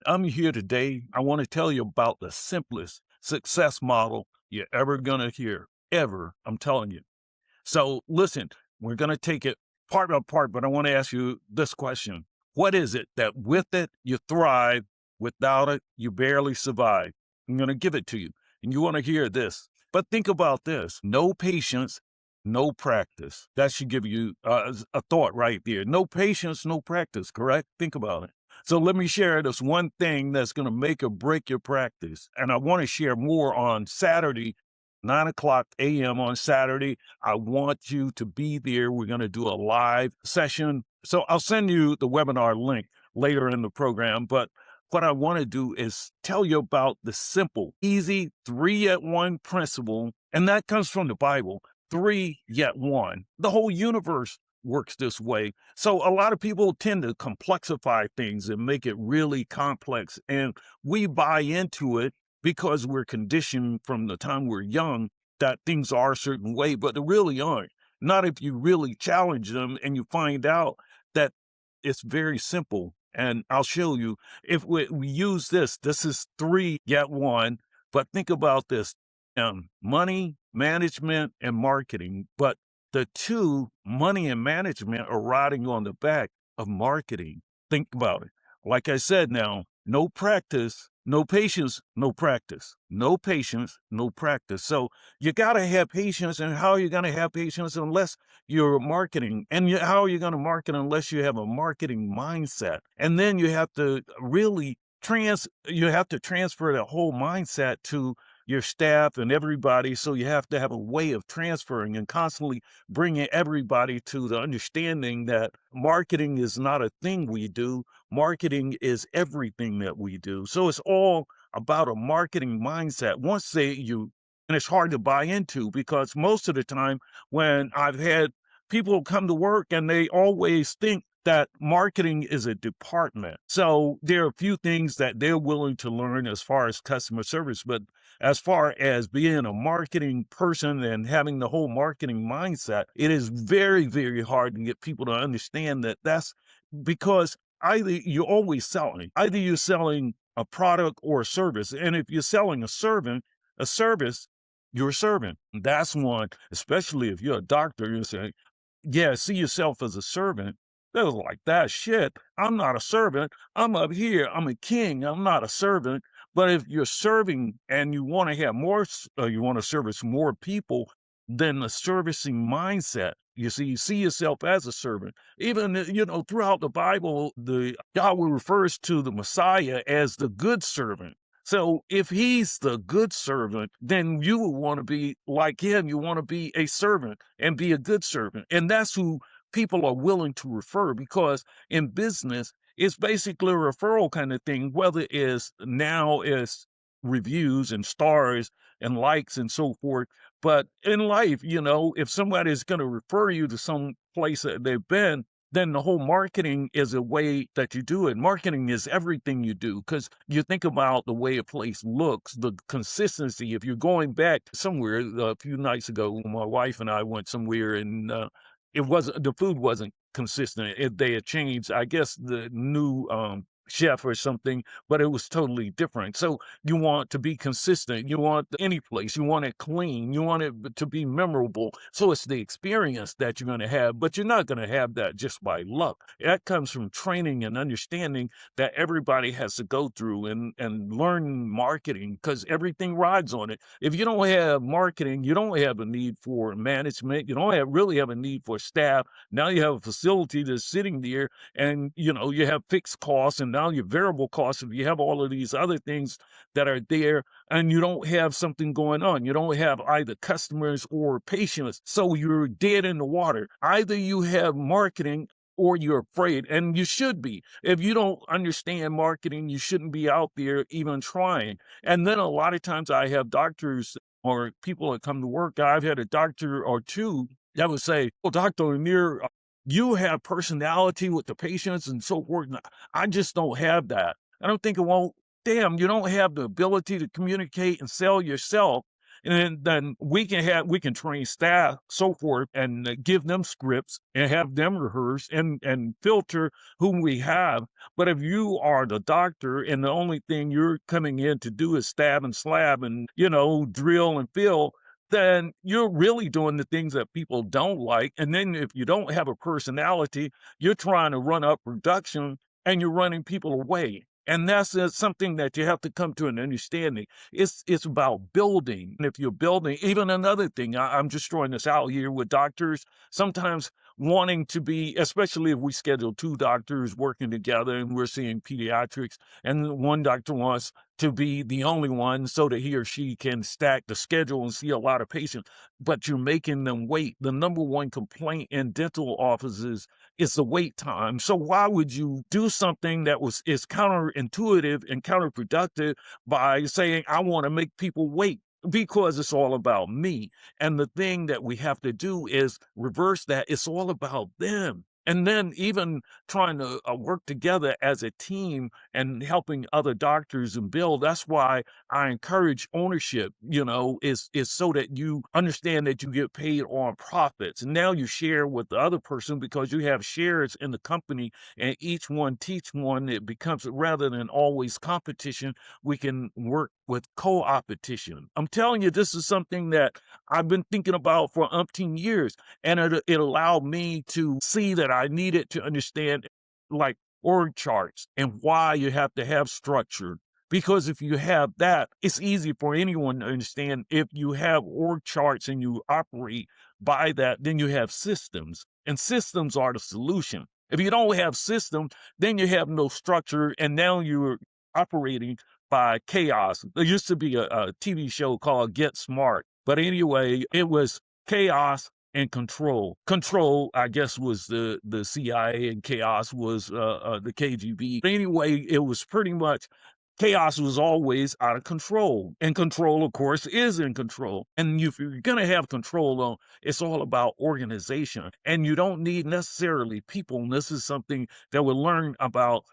I'm here today. I want to tell you about the simplest success model you're ever going to hear, ever. I'm telling you. So, listen, we're going to take it part by part, but I want to ask you this question. What is it that with it you thrive, without it you barely survive? I'm going to give it to you, and you want to hear this. But think about this: no patience, no practice. That should give you a thought right there. No patience, no practice, correct? Think about it. So let me share this one thing that's going to make or break your practice. And I want to share more on Saturday, 9 o'clock a.m. on Saturday. I want you to be there. We're going to do a live session. So I'll send you the webinar link later in the program. But what I want to do is tell you about the simple, easy 3 yet 1 principle. And that comes from the Bible: 3 yet 1. The whole universe works this way. So a lot of people tend to complexify things and make it really complex. And we buy into it because we're conditioned from the time we're young that things are a certain way, but they really aren't. Not if you really challenge them and you find out that it's very simple. And I'll show you if we use this is 3 yet 1. But think about this: money, management, and marketing. But the two, money and management, are riding on the back of marketing. Think about it. Like I said, now, no practice, no patience, no practice. No patience, no practice. So you got to have patience. And how are you going to have patience unless you're marketing? And how are you going to market unless you have a marketing mindset? And then you have to really you have to transfer the whole mindset to your staff and everybody. So you have to have a way of transferring and constantly bringing everybody to the understanding that marketing is not a thing we do. Marketing is everything that we do. So it's all about a marketing mindset. And it's hard to buy into because most of the time when I've had people come to work and they always think that marketing is a department. So there are a few things that they're willing to learn as far as customer service, but as far as being a marketing person and having the whole marketing mindset, it is very, very hard to get people to understand that that's because either you're always selling, either you're selling a product or a service. And if you're selling a service, you're a servant. That's one, especially if you're a doctor, you say, yeah, see yourself as a servant. They was like, that shit, I'm not a servant. I'm up here. I'm a king. I'm not a servant. But if you're serving and you want to have more, you want to service more people, then the servicing mindset, you see yourself as a servant. Even, throughout the Bible, the Yahweh refers to the Messiah as the good servant. So if he's the good servant, then you would want to be like him. You want to be a servant and be a good servant. And that's who people are willing to refer, because in business, it's basically a referral kind of thing, whether it's now is reviews and stars and likes and so forth. But in life, if somebody is going to refer you to some place that they've been, then the whole marketing is a way that you do it. Marketing is everything you do, because you think about the way a place looks, the consistency. If you're going back somewhere a few nights ago, my wife and I went somewhere and the food wasn't consistent. They had changed, I guess, the new chef or something, but it was totally different. So you want to be consistent. You want any place, you want it clean, you want it to be memorable. So it's the experience that you're going to have, but you're not going to have that just by luck. That comes from training and understanding that everybody has to go through and learn marketing, because everything rides on it. If you don't have marketing, you don't have a need for management. You don't really have a need for staff. Now you have a facility that's sitting there, and you have fixed costs, and now your variable costs. If you have all of these other things that are there, and you don't have something going on, you don't have either customers or patients, so you're dead in the water. Either you have marketing or you're afraid, and you should be. If you don't understand marketing, you shouldn't be out there even trying. And then a lot of times I have doctors or people that come to work. I've had a doctor or two that would say, "Oh, Dr. Lanier, you have personality with the patients and so forth. And I just don't have that." And I'm thinking, well, damn, you don't have the ability to communicate and sell yourself. And then we can train staff, so forth, and give them scripts and have them rehearse and filter whom we have. But if you are the doctor and the only thing you're coming in to do is stab and slab and, drill and fill, then you're really doing the things that people don't like. And then if you don't have a personality, you're trying to run up production and you're running people away. And that's something that you have to come to an understanding. It's about building. And if you're building, even another thing, I'm just throwing this out here with doctors, sometimes wanting to be, especially if we schedule two doctors working together and we're seeing pediatrics, and one doctor wants to be the only one so that he or she can stack the schedule and see a lot of patients, but you're making them wait. The number one complaint in dental offices is the wait time. So why would you do something that is counterintuitive and counterproductive by saying, I want to make people wait? Because it's all about me. And the thing that we have to do is reverse that. It's all about them. And then even trying to work together as a team and helping other doctors and build. That's why I encourage ownership, is so that you understand that you get paid on profits. And now you share with the other person because you have shares in the company and each one teach one. It becomes, rather than always competition, we can work with co-opetition. I'm telling you, this is something that I've been thinking about for umpteen years. And it allowed me to see that I needed to understand, like, org charts and why you have to have structure. Because if you have that, it's easy for anyone to understand. If you have org charts and you operate by that, then you have systems, and systems are the solution. If you don't have systems, then you have no structure, and now you're operating by chaos. There used to be a TV show called Get Smart, but anyway, it was chaos and control. Control, I guess, was the CIA, and chaos was the KGB. But anyway, it was pretty much chaos was always out of control, and control, of course, is in control. And if you're going to have control on, it's all about organization, and you don't need necessarily people. And this is something that we'll learn about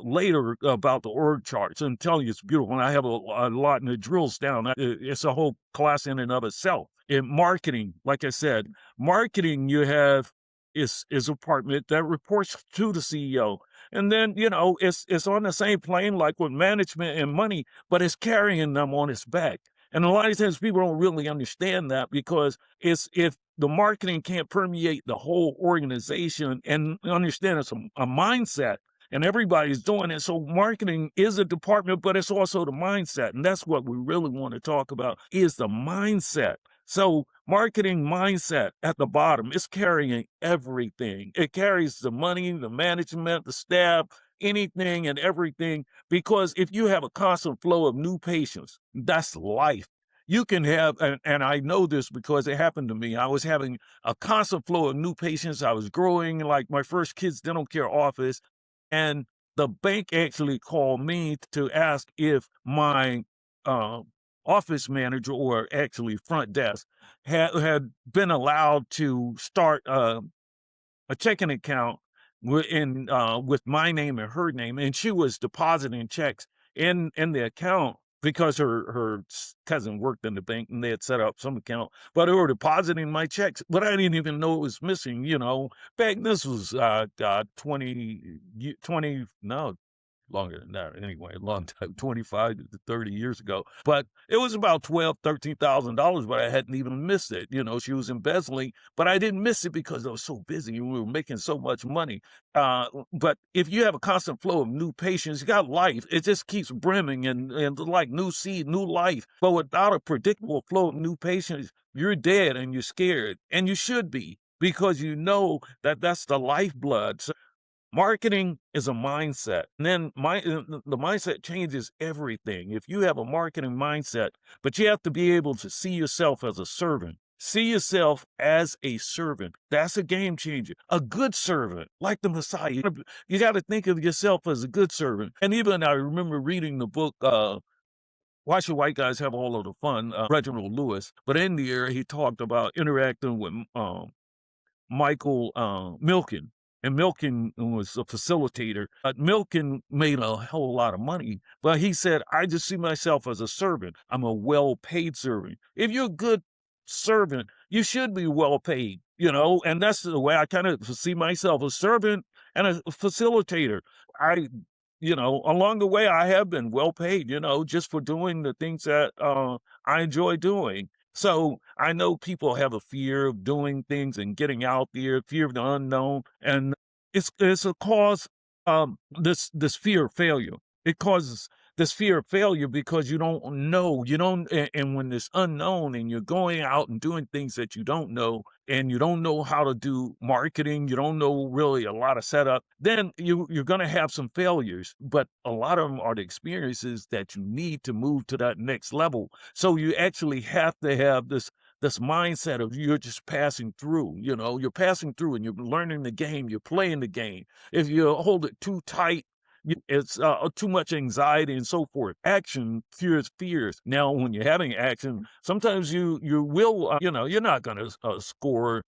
later about the org charts. I'm telling you, it's beautiful. And I have a lot, and it drills down. It's a whole class in and of itself. In marketing, like I said, marketing, you have is a department that reports to the CEO. And then, it's on the same plane like with management and money, but it's carrying them on its back. And a lot of times people don't really understand that, because it's, if the marketing can't permeate the whole organization and understand it's a mindset, and everybody's doing it. So marketing is a department, but it's also the mindset. And that's what we really want to talk about, is the mindset. So marketing mindset at the bottom is carrying everything. It carries the money, the management, the staff, anything and everything. Because if you have a constant flow of new patients, that's life. You can have, and I know this because it happened to me. I was having a constant flow of new patients. I was growing, like my first kids dental care office. And the bank actually called me to ask if my uh, office manager, or actually front desk, had been allowed to start a checking account with my name and her name, and she was depositing checks in the account because her cousin worked in the bank and they had set up some account, but they were depositing my checks, but I didn't even know it was missing. Back, this was 20, no, longer than that anyway, a long time, 25 to 30 years ago. But it was about $13,000, but I hadn't even missed it. She was embezzling, but I didn't miss it because I was so busy. We were making so much money. But if you have a constant flow of new patients, you got life. It just keeps brimming and like new seed, new life. But without a predictable flow of new patients, you're dead and you're scared, and you should be, because you know that that's the lifeblood. So marketing is a mindset. And then the mindset changes everything. If you have a marketing mindset, but you have to be able to see yourself as a servant. See yourself as a servant. That's a game changer. A good servant, like the Messiah. You got to think of yourself as a good servant. And even I remember reading the book, Why Should White Guys Have All of the Fun? Reginald Lewis. But in there, he talked about interacting with Michael Milken. and Milken was a facilitator. But Milken made a hell of a lot of money. But he said, I just see myself as a servant. I'm a well paid servant. If you're a good servant, you should be well paid, and that's the way I kind of see myself, a servant and a facilitator. I, along the way, I have been well paid, just for doing the things that I enjoy doing. So I know people have a fear of doing things and getting out there, fear of the unknown, and it's a cause this fear of failure. It causes this fear of failure because you don't know, and when it's unknown and you're going out and doing things that you don't know, and you don't know how to do marketing, you don't know really a lot of setup, then you're going to have some failures. But a lot of them are the experiences that you need to move to that next level. So you actually have to have this mindset of you're just passing through, you're passing through and you're learning the game, you're playing the game. If you hold it too tight, it's too much anxiety and so forth. Action cures fears. Now, when you're having action, sometimes you will, you're not going to score,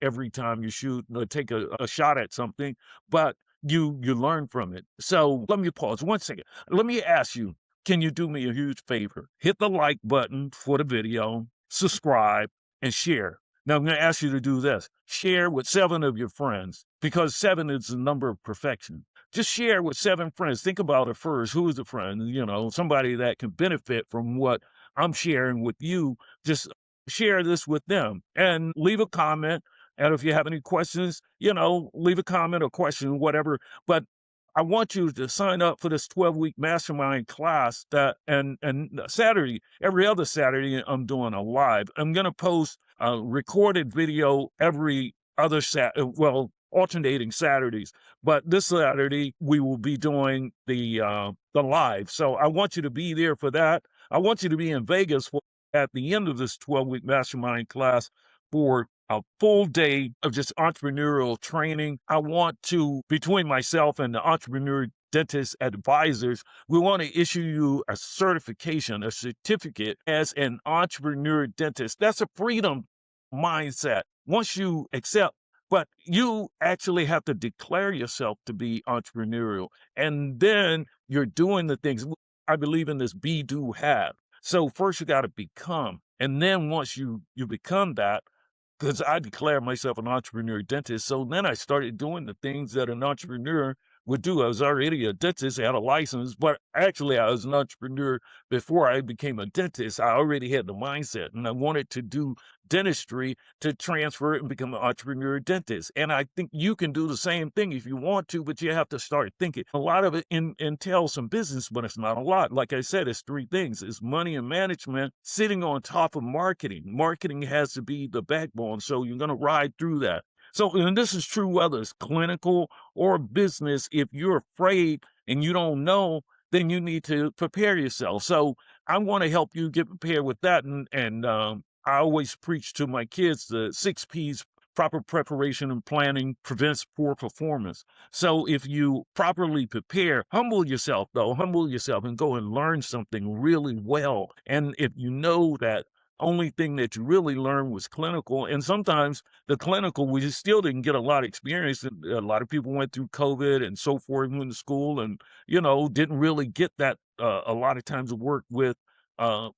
every time you shoot or take a shot at something, but you learn from it. So let me pause 1 second. Let me ask you, can you do me a huge favor? Hit the like button for the video, subscribe, and share. Now, I'm going to ask you to do this. Share with 7 of your friends, because 7 is the number of perfection. Just share with 7 friends. Think about it first. Who is a friend? Somebody that can benefit from what I'm sharing with you. Just share this with them and leave a comment. And if you have any questions, leave a comment or question, whatever. But I want you to sign up for this 12-week mastermind class and Saturday, every other Saturday, I'm doing a live. I'm going to post a recorded video every other alternating Saturdays. But this Saturday, we will be doing the live. So I want you to be there for that. I want you to be in Vegas at the end of this 12-week mastermind class for a full day of just entrepreneurial training. I want to, between myself and the entrepreneur dentist advisors, we want to issue you a certification, a certificate as an entrepreneur dentist. That's a freedom mindset. Once you accept, but you actually have to declare yourself to be entrepreneurial. And then you're doing the things. I believe in this be, do, have. So first you got to become. And then once you become that, because I declare myself an entrepreneur dentist. So then I started doing the things that an entrepreneur would do. I was already a dentist, I had a license, but actually I was an entrepreneur before I became a dentist. I already had the mindset and I wanted to do dentistry to transfer it and become an entrepreneur dentist. And I think you can do the same thing if you want to, but you have to start thinking. A lot of it entails some business, but it's not a lot. Like I said, it's 3 things. It's money and management sitting on top of marketing. Marketing has to be the backbone. So you're going to ride through that. So, and this is true whether it's clinical or business. If you're afraid and you don't know, then you need to prepare yourself. So I want to help you get prepared with that. And I always preach to my kids the 6 P's. Proper preparation and planning prevents poor performance. So if you properly prepare, humble yourself and go and learn something really well. And if you know that only thing that you really learned was clinical, and sometimes the clinical, we just still didn't get a lot of experience. A lot of people went through COVID and so forth, went to school and, didn't really get that a lot of times to work with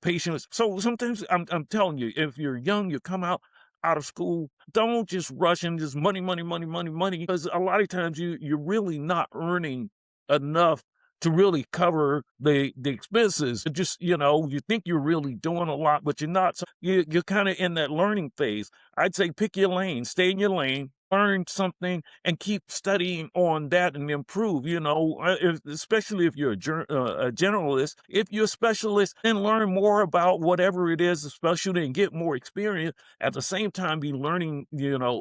patients. So sometimes I'm telling you, if you're young, you come out of school, don't just rush and just money, money, money, money, money. Because a lot of times you're really not earning enough to really cover the expenses. It just, you think you're really doing a lot, but you're not. So you're kind of in that learning phase. I'd say pick your lane, stay in your lane, learn something, and keep studying on that and improve. Especially if you're a generalist. If you're a specialist, then learn more about whatever it is, especially, and get more experience. At the same time, be learning,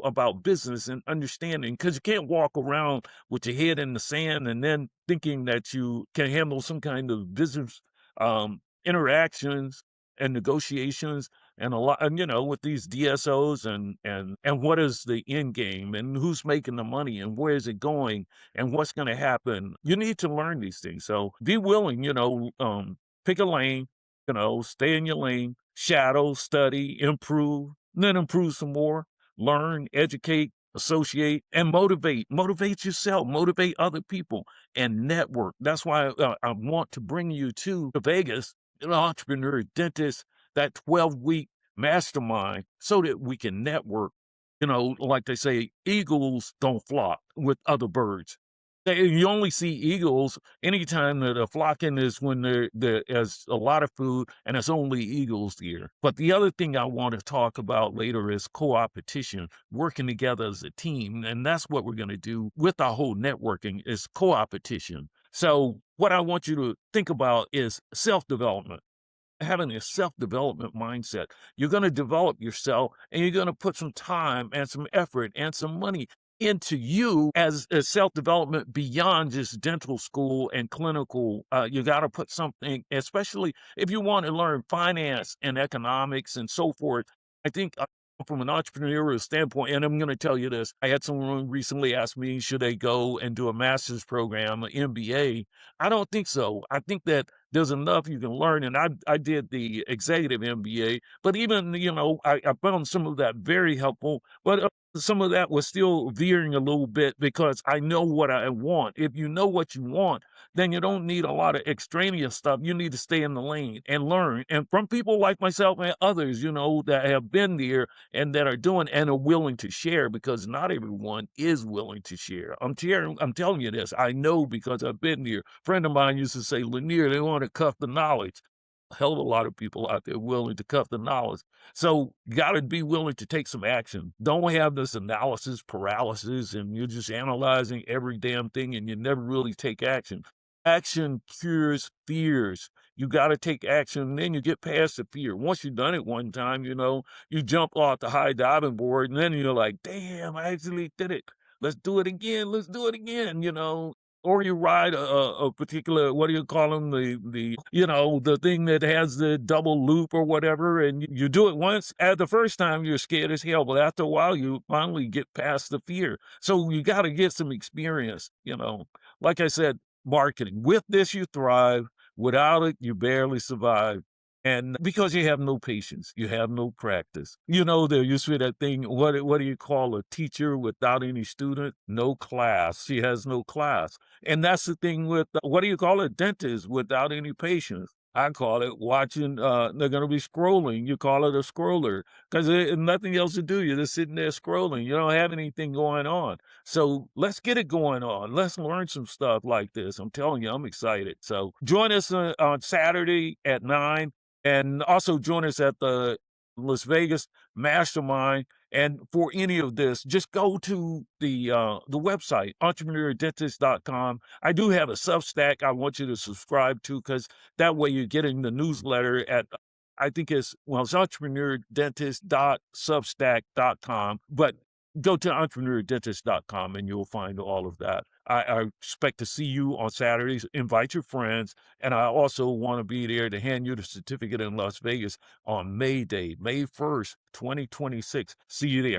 about business and understanding, because you can't walk around with your head in the sand and then thinking that you can handle some kind of business interactions and negotiations and a lot, and with these DSOs and what is the end game and who's making the money and where is it going and what's going to happen. You need to learn these things. So be willing, pick a lane, stay in your lane, shadow, study, improve, and then improve some more, learn, educate, associate, and motivate. Motivate yourself, motivate other people, and network. That's why I want to bring you to Vegas, an entrepreneur dentist, that 12-week mastermind, so that we can network. Like they say, eagles don't flock with other birds. You only see eagles anytime that they're flocking is when there's a lot of food and there's only eagles here. But the other thing I want to talk about later is co-opetition, working together as a team. And that's what we're going to do with our whole networking is co-opetition. So what I want you to think about is self-development, having a self-development mindset. You're going to develop yourself and you're going to put some time and some effort and some money into you as a self-development beyond just dental school and clinical. You got to put something, especially if you want to learn finance and economics and so forth. I think from an entrepreneurial standpoint, and I'm going to tell you this, I had someone recently ask me, should I go and do a master's program, an MBA? I don't think so. I think that there's enough you can learn. And I did the executive MBA, but even, I found some of that very helpful, but some of that was still veering a little bit because I know what I want. If you know what you want, then you don't need a lot of extraneous stuff. You need to stay in the lane and learn. And from people like myself and others, that have been there and that are doing and are willing to share, because not everyone is willing to share. I'm telling you this. I know because I've been there. A friend of mine used to say, Lanier, they want to cuff the knowledge. A hell of a lot of people out there willing to cuff the knowledge. So you got to be willing to take some action. Don't have this analysis paralysis and you're just analyzing every damn thing and you never really take action. Action cures fears. You got to take action and then you get past the fear. Once you've done it one time, you jump off the high diving board and then you're like, damn, I actually did it. Let's do it again. Let's do it again. Or you ride a particular, what do you call them? The thing that has the double loop or whatever. And you do it once. At the first time, you're scared as hell. But after a while, you finally get past the fear. So you got to get some experience. Like I said, marketing. With this, you thrive. Without it, you barely survive. And because you have no patience, you have no practice. There used to be that thing, what do you call a teacher without any student? No class. She has no class. And that's the thing with, what do you call a dentist without any patience? I call it watching, they're going to be scrolling. You call it a scroller because there's nothing else to do. You're just sitting there scrolling. You don't have anything going on. So let's get it going on. Let's learn some stuff like this. I'm telling you, I'm excited. So join us on Saturday at 9. And also join us at the Las Vegas Mastermind. And for any of this, just go to the website, entrepreneurialdentist.com. I do have a Substack I want you to subscribe to because that way you're getting the newsletter at, I think it's entrepreneurdentist.substack.com. But go to entrepreneurdentist.com and you'll find all of that. I expect to see you on Saturdays. Invite your friends. And I also want to be there to hand you the certificate in Las Vegas on May Day, May 1st, 2026. See you there.